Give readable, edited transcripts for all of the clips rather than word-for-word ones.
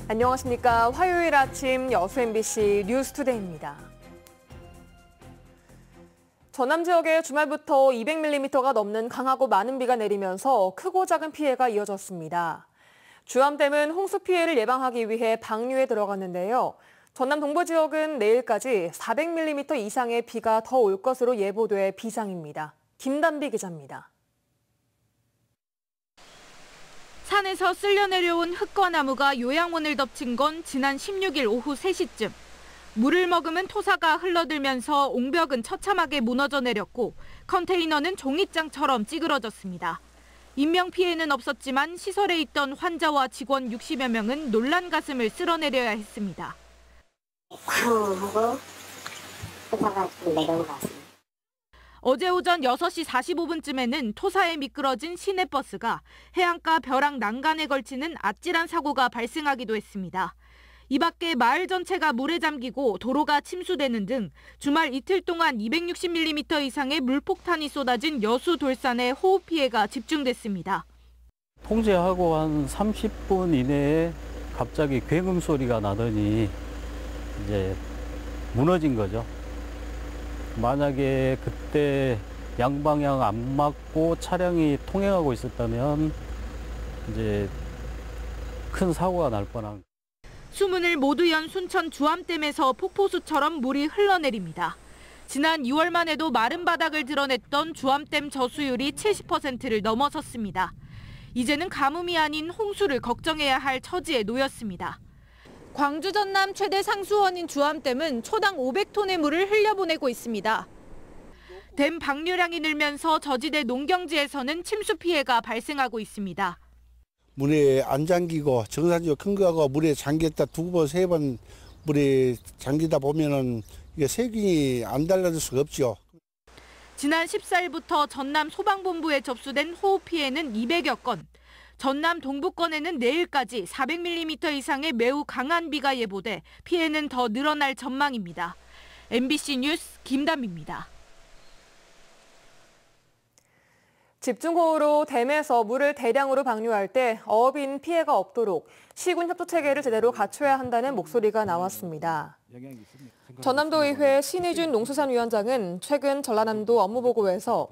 안녕하십니까. 화요일 아침 여수 MBC 뉴스투데이입니다. 전남 지역에 주말부터 200mm가 넘는 강하고 많은 비가 내리면서 크고 작은 피해가 이어졌습니다. 주암댐은 홍수 피해를 예방하기 위해 방류에 들어갔는데요. 전남 동부 지역은 내일까지 400mm 이상의 비가 더 올 것으로 예보돼 비상입니다. 김단비 기자입니다. 산에서 쓸려 내려온 흙과 나무가 요양원을 덮친 건 지난 16일 오후 3시쯤. 물을 머금은 토사가 흘러들면서 옹벽은 처참하게 무너져 내렸고 컨테이너는 종잇장처럼 찌그러졌습니다. 인명피해는 없었지만 시설에 있던 환자와 직원 60여 명은 놀란 가슴을 쓸어내려야 했습니다. 쾅 하고 토사가 좀 내려온 것 같습니다. 어제 오전 6시 45분쯤에는 토사에 미끄러진 시내버스가 해안가 벼랑 난간에 걸치는 아찔한 사고가 발생하기도 했습니다. 이 밖에 마을 전체가 물에 잠기고 도로가 침수되는 등 주말 이틀 동안 260mm 이상의 물폭탄이 쏟아진 여수 돌산의 호우 피해가 집중됐습니다. 통제하고 한 30분 이내에 갑자기 굉음 소리가 나더니 이제 무너진 거죠. 만약에 그때 양방향 안 맞고 차량이 통행하고 있었다면 이제 큰 사고가 날 뻔한. 수문을 모두 연 순천 주암댐에서 폭포수처럼 물이 흘러내립니다. 지난 2월만 해도 마른 바닥을 드러냈던 주암댐 저수율이 70%를 넘어섰습니다. 이제는 가뭄이 아닌 홍수를 걱정해야 할 처지에 놓였습니다. 광주 전남 최대 상수원인 주암댐은 초당 500톤의 물을 흘려보내고 있습니다. 댐 방류량이 늘면서 저지대 농경지에서는 침수 피해가 발생하고 있습니다. 물에 안 잠기고 정상적으로 큰 거하고 물에 잠겼다 2번, 3번 물에 잠기다 보면은 이게 세균이 안 달라질 수가 없죠. 지난 14일부터 전남 소방본부에 접수된 호우 피해는 200여 건. 전남 동부권에는 내일까지 400mm 이상의 매우 강한 비가 예보돼 피해는 더 늘어날 전망입니다. MBC 뉴스 김담입니다. 집중호우로 댐에서 물을 대량으로 방류할 때 어업인 피해가 없도록 시군 협조 체계를 제대로 갖춰야 한다는 목소리가 나왔습니다. 전남도의회 신의준 농수산위원장은 최근 전라남도 업무보고에서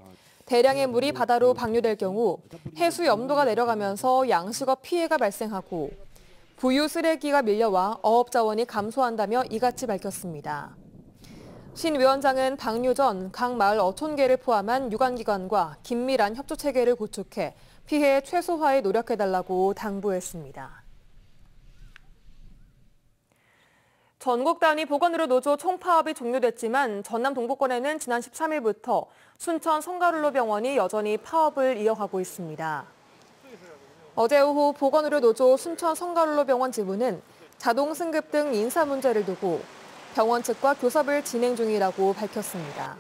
대량의 물이 바다로 방류될 경우 해수 염도가 내려가면서 양식업 피해가 발생하고 부유 쓰레기가 밀려와 어업 자원이 감소한다며 이같이 밝혔습니다. 신 위원장은 방류 전 각 마을 어촌계를 포함한 유관기관과 긴밀한 협조 체계를 구축해 피해 최소화에 노력해달라고 당부했습니다. 전국 단위 보건의료 노조 총파업이 종료됐지만 전남 동부권에는 지난 13일부터 순천 성가룰로병원이 여전히 파업을 이어가고 있습니다. 어제 오후 보건의료 노조 순천 성가룰로병원 지부는 자동 승급 등 인사 문제를 두고 병원 측과 교섭을 진행 중이라고 밝혔습니다.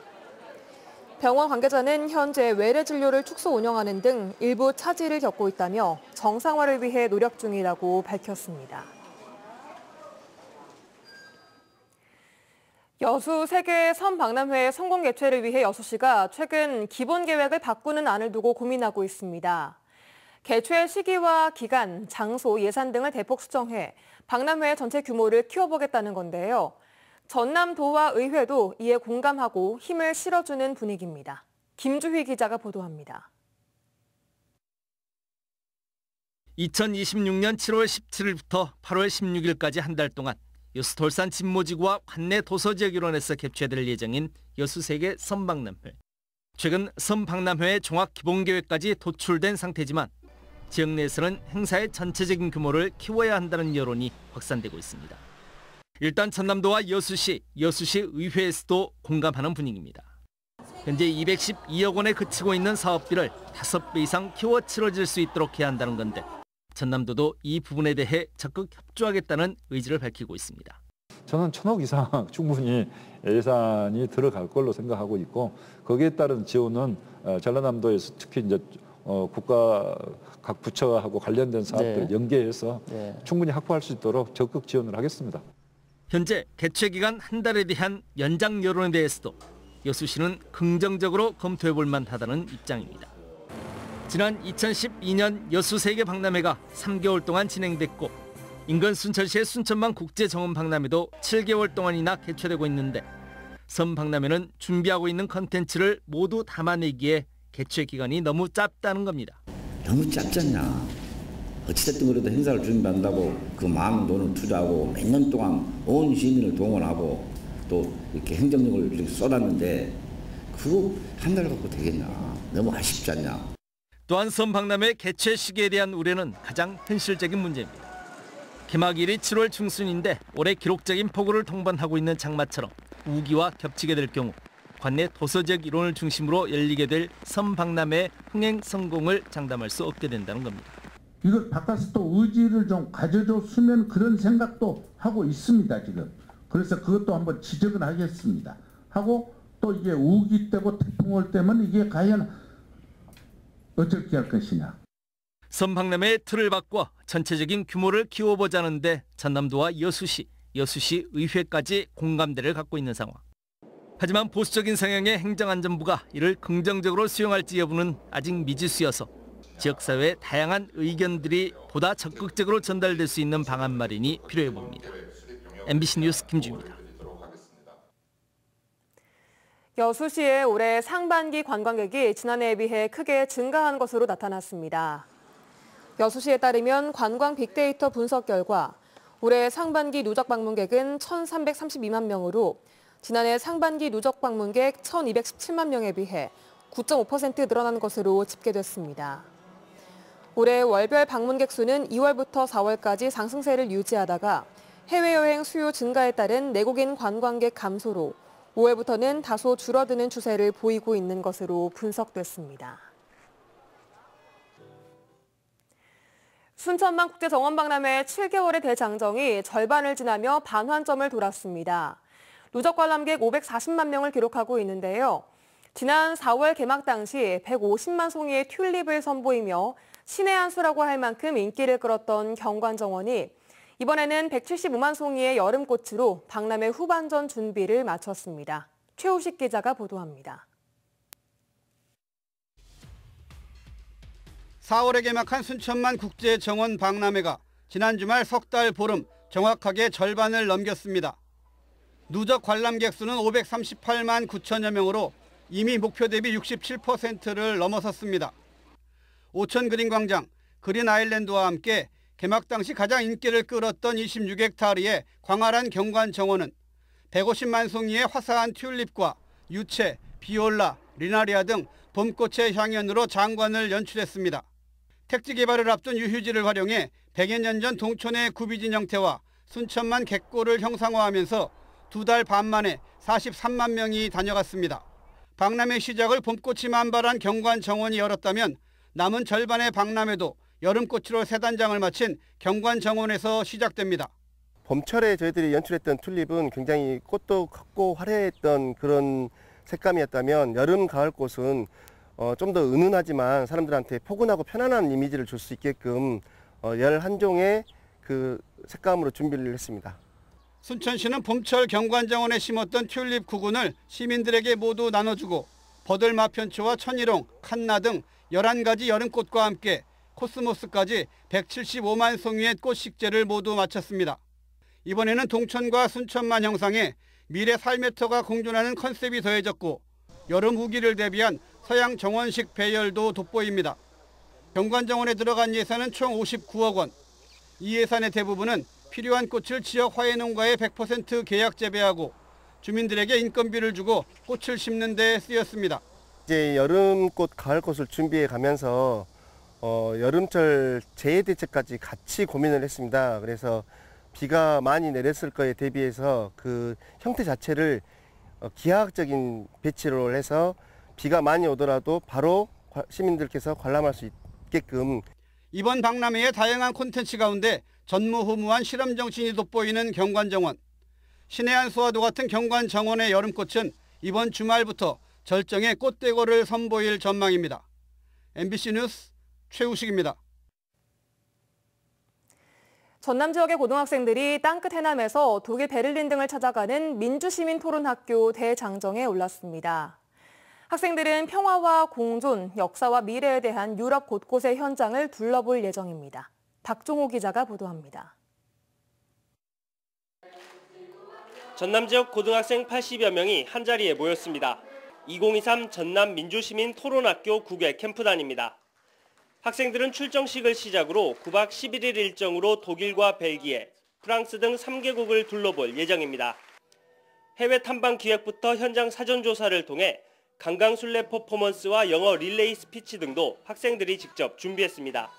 병원 관계자는 현재 외래 진료를 축소 운영하는 등 일부 차질을 겪고 있다며 정상화를 위해 노력 중이라고 밝혔습니다. 여수 세계 선박람회 성공 개최를 위해 여수시가 최근 기본 계획을 바꾸는 안을 두고 고민하고 있습니다. 개최 시기와 기간, 장소, 예산 등을 대폭 수정해 박람회 전체 규모를 키워보겠다는 건데요. 전남도와 의회도 이에 공감하고 힘을 실어주는 분위기입니다. 김주희 기자가 보도합니다. 2026년 7월 17일부터 8월 16일까지 한 달 동안 여수 돌산 진모지구와 관내 도서지역일원에서 개최될 예정인 여수 세계 선박람회. 최근 선박람회의 종합 기본계획까지 도출된 상태지만 지역 내에서는 행사의 전체적인 규모를 키워야 한다는 여론이 확산되고 있습니다. 일단 전남도와 여수시 의회에서도 공감하는 분위기입니다. 현재 212억 원에 그치고 있는 사업비를 5배 이상 키워 치러질 수 있도록 해야 한다는 건데 전남도도 이 부분에 대해 적극 협조하겠다는 의지를 밝히고 있습니다. 저는 1,000억 이상 충분히 예산이 들어갈 걸로 생각하고 있고 거기에 따른 지원은 전라남도에서 특히 이제 국가 각 부처하고 관련된 사업들 네. 연계해서 네. 충분히 확보할 수 있도록 적극 지원을 하겠습니다. 현재 개최 기간 한 달에 대한 연장 여론에 대해서도 여수시는 긍정적으로 검토해 볼 만하다는 입장입니다. 지난 2012년 여수 세계 박람회가 3개월 동안 진행됐고 인근 순천시의 순천만 국제정원박람회도 7개월 동안이나 개최되고 있는데 섬박람회는 준비하고 있는 컨텐츠를 모두 담아내기에 개최 기간이 너무 짧다는 겁니다. 너무 짧지 않냐. 어찌됐든 그래도 행사를 준비한다고 그 많은 돈을 투자하고 몇 년 동안 온 시민을 동원하고 또 이렇게 행정력을 이렇게 쏟았는데 그거 한 달 갖고 되겠냐. 너무 아쉽지 않냐. 또한 섬박람회 개최 시기에 대한 우려는 가장 현실적인 문제입니다. 개막일이 7월 중순인데 올해 기록적인 폭우를 동반하고 있는 장마처럼 우기와 겹치게 될 경우 관내 도서적 이론을 중심으로 열리게 될 섬박람회 흥행 성공을 장담할 수 없게 된다는 겁니다. 이걸 바꿔서 또 의지를 좀 가져줬으면 그런 생각도 하고 있습니다, 지금. 그래서 그것도 한번 지적을 하겠습니다. 하고 또 이게 우기 때고 태풍 올 때면 이게 과연 어떻게 할 것이냐. 섬박람회의 틀을 바꿔 전체적인 규모를 키워보자는데 전남도와 여수시 의회까지 공감대를 갖고 있는 상황. 하지만 보수적인 성향의 행정안전부가 이를 긍정적으로 수용할지 여부는 아직 미지수여서 지역사회의 다양한 의견들이 보다 적극적으로 전달될 수 있는 방안 마련이 필요해 보입니다. MBC 뉴스 김주입니다. 여수시의 올해 상반기 관광객이 지난해에 비해 크게 증가한 것으로 나타났습니다. 여수시에 따르면 관광 빅데이터 분석 결과 올해 상반기 누적 방문객은 1,332만 명으로 지난해 상반기 누적 방문객 1,217만 명에 비해 9.5% 늘어난 것으로 집계됐습니다. 올해 월별 방문객 수는 2월부터 4월까지 상승세를 유지하다가 해외여행 수요 증가에 따른 내국인 관광객 감소로 5월부터는 다소 줄어드는 추세를 보이고 있는 것으로 분석됐습니다. 순천만 국제정원박람회 7개월의 대장정이 절반을 지나며 반환점을 돌았습니다. 누적 관람객 540만 명을 기록하고 있는데요. 지난 4월 개막 당시 150만 송이의 튤립을 선보이며 신의 한 수라고 할 만큼 인기를 끌었던 경관정원이 이번에는 175만 송이의 여름꽃으로 박람회 후반전 준비를 마쳤습니다. 최우식 기자가 보도합니다. 4월에 개막한 순천만 국제정원 박람회가 지난 주말 석 달 보름 정확하게 절반을 넘겼습니다. 누적 관람객 수는 538만 9천여 명으로 이미 목표 대비 67%를 넘어섰습니다. 오천 그린광장, 그린 아일랜드와 함께 개막 당시 가장 인기를 끌었던 26헥타르의 광활한 경관정원은 150만 송이의 화사한 튤립과 유채, 비올라, 리나리아 등 봄꽃의 향연으로 장관을 연출했습니다. 택지 개발을 앞둔 유휴지를 활용해 100여 년 전 동촌의 구비진 형태와 순천만 객골을 형상화하면서 2달 반 만에 43만 명이 다녀갔습니다. 박람회 시작을 봄꽃이 만발한 경관정원이 열었다면 남은 절반의 박람회도 여름꽃으로 세 단장을 마친 경관정원에서 시작됩니다. 봄철에 저희들이 연출했던 튤립은 굉장히 꽃도 컸고 화려했던 그런 색감이었다면 여름, 가을 꽃은 좀 더 은은하지만 사람들한테 포근하고 편안한 이미지를 줄 수 있게끔 11종의 그 색감으로 준비를 했습니다. 순천시는 봄철 경관정원에 심었던 튤립 9군을 시민들에게 모두 나눠주고 버들마편초와 천일홍, 칸나 등 11가지 여름꽃과 함께 코스모스까지 175만 송이의 꽃식재를 모두 마쳤습니다. 이번에는 동천과 순천만 형상에 미래 8m가 공존하는 컨셉이 더해졌고 여름 후기를 대비한 서양 정원식 배열도 돋보입니다. 경관정원에 들어간 예산은 총 59억 원. 이 예산의 대부분은 필요한 꽃을 지역 화훼농가에 100% 계약 재배하고 주민들에게 인건비를 주고 꽃을 심는 데 쓰였습니다. 이제 여름꽃, 가을꽃을 준비해 가면서 여름철 재해 대책까지 같이 고민을 했습니다. 그래서 비가 많이 내렸을 거에 대비해서 그 형태 자체를 기하학적인 배치를 해서 비가 많이 오더라도 바로 시민들께서 관람할 수 있게끔. 이번 박람회의 다양한 콘텐츠 가운데 전무후무한 실험 정신이 돋보이는 경관정원. 신의 한 수와도 같은 경관정원의 여름꽃은 이번 주말부터 절정의 꽃대고를 선보일 전망입니다. MBC 뉴스 최우식입니다. 전남 지역의 고등학생들이 땅끝 해남에서 독일 베를린 등을 찾아가는 민주시민토론학교 대장정에 올랐습니다. 학생들은 평화와 공존, 역사와 미래에 대한 유럽 곳곳의 현장을 둘러볼 예정입니다. 박종호 기자가 보도합니다. 전남 지역 고등학생 80여 명이 한자리에 모였습니다. 2023 전남 민주시민 토론학교 국외 캠프단입니다. 학생들은 출정식을 시작으로 9박 11일 일정으로 독일과 벨기에, 프랑스 등 3개국을 둘러볼 예정입니다. 해외 탐방 기획부터 현장 사전 조사를 통해 강강술래 퍼포먼스와 영어 릴레이 스피치 등도 학생들이 직접 준비했습니다.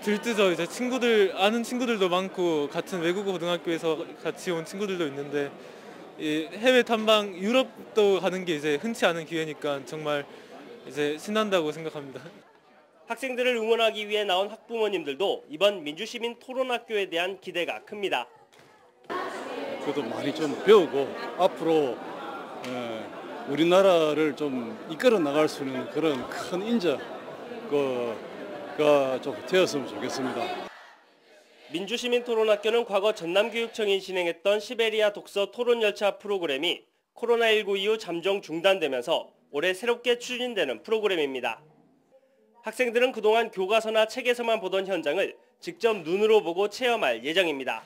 들뜨죠. 이제 아는 친구들도 많고 같은 외국 고등학교에서 같이 온 친구들도 있는데 해외 탐방 유럽도 가는 게 이제 흔치 않은 기회니까 정말 이제 신난다고 생각합니다. 학생들을 응원하기 위해 나온 학부모님들도 이번 민주시민 토론학교에 대한 기대가 큽니다. 저도 많이 좀 배우고 앞으로 우리나라를 좀 이끌어 나갈 수 있는 그런 큰 인재가 좀 되었으면 좋겠습니다. 민주시민 토론학교는 과거 전남교육청이 진행했던 시베리아 독서 토론열차 프로그램이 코로나19 이후 잠정 중단되면서 올해 새롭게 추진되는 프로그램입니다. 학생들은 그동안 교과서나 책에서만 보던 현장을 직접 눈으로 보고 체험할 예정입니다.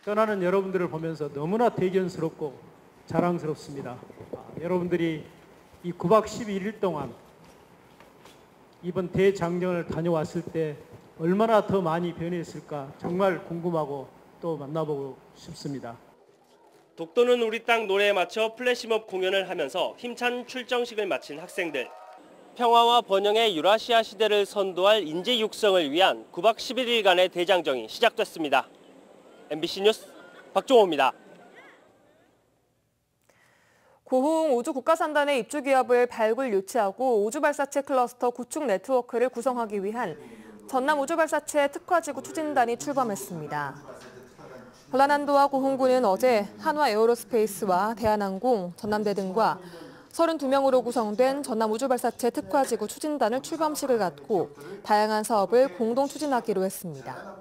떠나는 여러분들을 보면서 너무나 대견스럽고 자랑스럽습니다. 여러분들이 이 9박 11일 동안 이번 대장정을 다녀왔을 때 얼마나 더 많이 변했을까 정말 궁금하고 또 만나보고 싶습니다. 독도는 우리 땅 노래에 맞춰 플래시몹 공연을 하면서 힘찬 출정식을 마친 학생들. 평화와 번영의 유라시아 시대를 선도할 인재 육성을 위한 9박 11일간의 대장정이 시작됐습니다. MBC 뉴스 박종호입니다. 고흥 우주국가산단의 입주기업을 발굴 유치하고 우주발사체 클러스터 구축 네트워크를 구성하기 위한 전남우주발사체 특화지구 추진단이 출범했습니다. 전라남도와 고흥군은 어제 한화에어로스페이스와 대한항공, 전남대 등과 32명으로 구성된 전남우주발사체 특화지구 추진단을 출범식을 갖고 다양한 사업을 공동 추진하기로 했습니다.